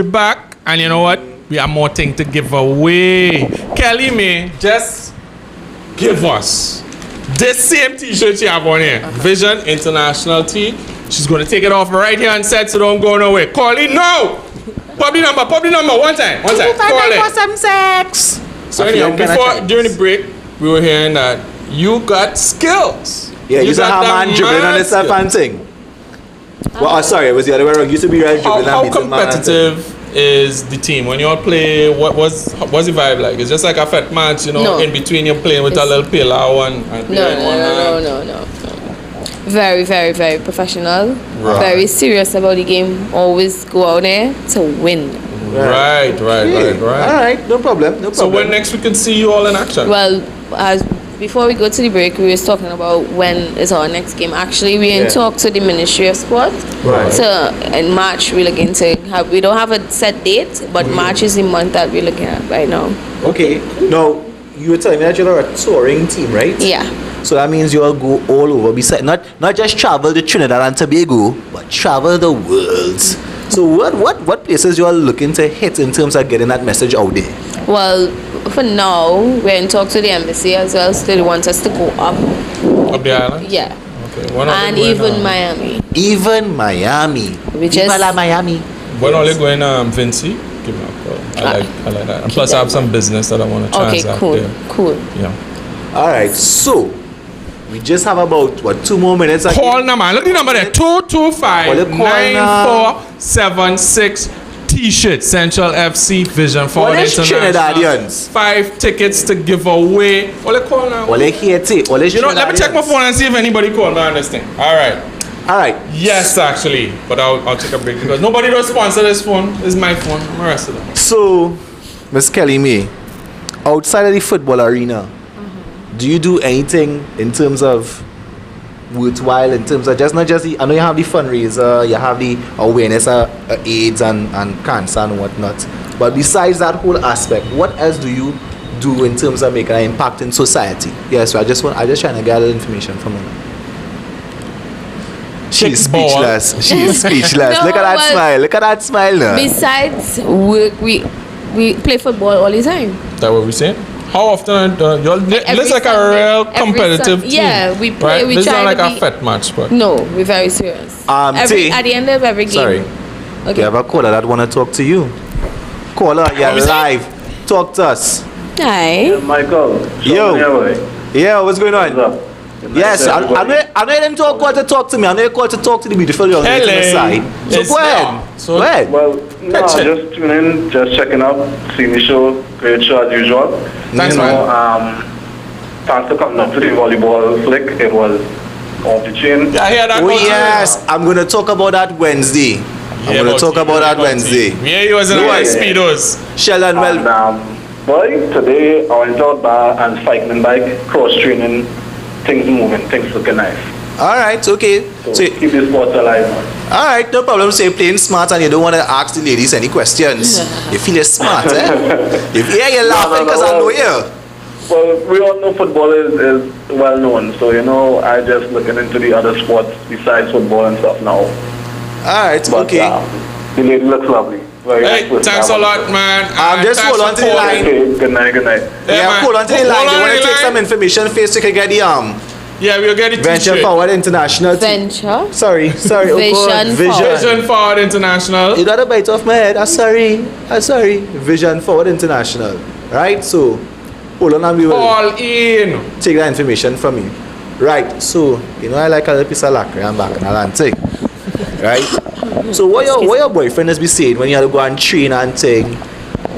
back, and you know what? We have more things to give away. Kelly May, just give us this same t-shirt she have on here. Vision International Tee. She's going to take it off right here and set, so don't go nowhere. Call it now. Pop the number. One time. Call it. So anyhow, during the break, we were hearing that you got skills. Yeah, you got a man dribbling on the stuff and thing. Well, sorry, it was the other way around. You used to be right dribbling. How competitive is the team when you all play? What's the vibe like? It's just like a fat match, you know. No. In between you're playing with a little pillow and No. Very, very, very professional. Right. Very serious about the game. Always go out there to win. Right. All right, no problem. So when next we can see you all in action? Well, as before we go to the break, we were talking about when is our next game. Actually, we in talk to the Ministry of Sport. Right. So in March, we're looking to have. We don't have a set date, but March is the month that we're looking at right now. Okay. Now you were telling me that you're a touring team, right? Yeah. So that means you all go all over. Besides, not just travel to Trinidad and Tobago, but travel the world. So what places you are looking to hit in terms of getting that message out there? Well, for now, we're in talk to the embassy as well. So they want us to go up the island? Yeah. Okay. And even Miami. Even Miami. Which is Miami. When only going Vinci? Give me a call. I like that. And plus I have some business that I want to transact there. Cool. Yeah. All right. So we just have about 2 more minutes. Call number. Look at the number there. 225-9476. T-shirt. Central FC Vision Forward International. Trinidadians? 5 tickets to give away. Ole call now. Ole here too. You know, let me check my phone and see if anybody called. I understand. All right. Yes, actually, but I'll take a break because nobody will sponsor this phone. This is my phone. I'm arrested. So, Miss Kelly May, outside of the football arena, do you do anything in terms of worthwhile, in terms of not just the, I know you have the fundraiser, you have the awareness of AIDS and cancer and whatnot, but besides that whole aspect, what else do you do in terms of making an impact in society? Yes, so I just trying to gather information from her. She's speechless. No, Look at that smile now. Besides work, we play football all the time. That what we saying? How often you're looks like a real competitive team. Yeah, we play. Right? We this is try not like to a fat match, but no, we're very serious. At the end of every game. Sorry. Okay. You have a caller that want to talk to you. Caller, you're live. Talk to us. Hi. Michael. Yo, what's going on? What's up? Yes, I know you didn't call to talk to me. I know you called to talk to the beautiful young lady to the side. So go ahead. So go ahead. Well, no, just tuning in, just checking up, seeing the show, great show as usual. Thanks, man. Thanks for coming up to the volleyball flick. It was off the chain. Yeah, I hear that. Oh yes, I'm going to talk about that Wednesday. I'm going to talk about that Wednesday. Yeah, he was in the speedos. Sheldon, boy, today I went out bar and cycling bike, cross training. Things moving, things looking nice. Alright, okay. So keep the sports alive, man. Alright, no problem. So you're playing smart and you don't want to ask the ladies any questions. You feel you're smart, eh? You're laughing because I know you. Well, we all know football is well known, so you know, I just looking into the other sports besides football and stuff now. Alright, okay. The lady looks lovely. Hey, thanks a lot, man. Just hold on to the line. Okay, good night. Yeah, hold on to the line. You want to take some information first so you can get the Yeah, we'll get it. Venture Forward International. Venture? Sorry. Vision Forward International. You got a bite off my head. I'm sorry. Vision Forward International. Right? So, hold on and we will all in. Take that information from you. Right. So, you know I like a little piece of lacquer. I'm back in Atlantic. Right? So what your boyfriend has been saying when you have to go and train and thing,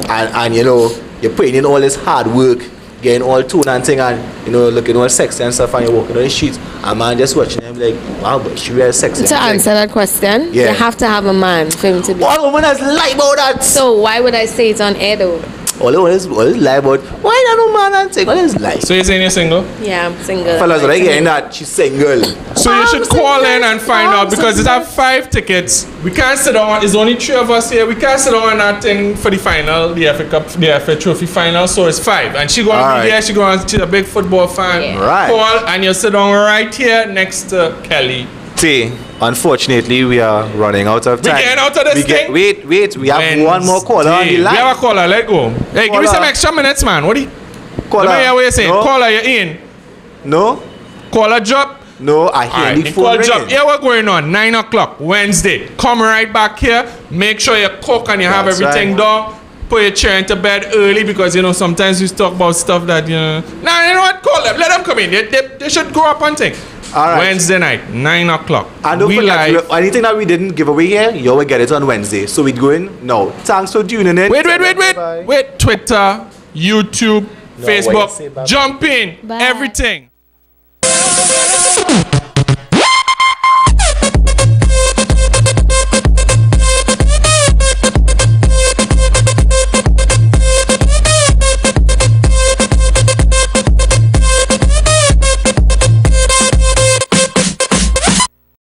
and you know you're putting in all this hard work, getting all tune and thing, and you know looking all sexy and stuff, and you're walking on the streets, and man just watching him like, wow, but she really sexy. To answer that question, you have to have a man for him to be. All women has lie about that. So why would I say it on air though? All is lie about. Why not no man and thing? All is lie. So you're saying you're single? Yeah, I'm single. Fellas, what I getting that she's single. So you should call in and find out because it have 5 tickets. We can't sit down. It's only 3 of us here. We can't sit down on that thing for the final, the FA Cup, the FA Trophy final. So it's 5, and she gonna be there. She's a big football fan. Yeah. Right. Call and you sit down right here next to Kelly. Tay, unfortunately, we are running out of time. We getting out of this thing? Wait, we have one more caller on the Wednesday. line. We have a caller, let go. Hey, give me Caller. some extra minutes, man. What do you... Caller. Let me hear what you're saying. No. Caller, you're in. No, Caller drop. no, I hear Alright, the the phone call ringing. drop. Here we're going on. 9 o'clock, Wednesday. Come right back here. Make sure you cook and you have That's everything right. done. Put your chair into bed early because, you know, sometimes we talk about stuff that, you know... Nah, you know what? Call them. Let them come in. They should grow up on things. All right. Wednesday night, 9 o'clock. And don't we forget, live. anything that we didn't give away here, you will get it on Wednesday. So we're going now. Thanks for tuning in. Wait. Twitter, YouTube, what you say, Facebook. bye-bye? Jump in. Bye. Everything.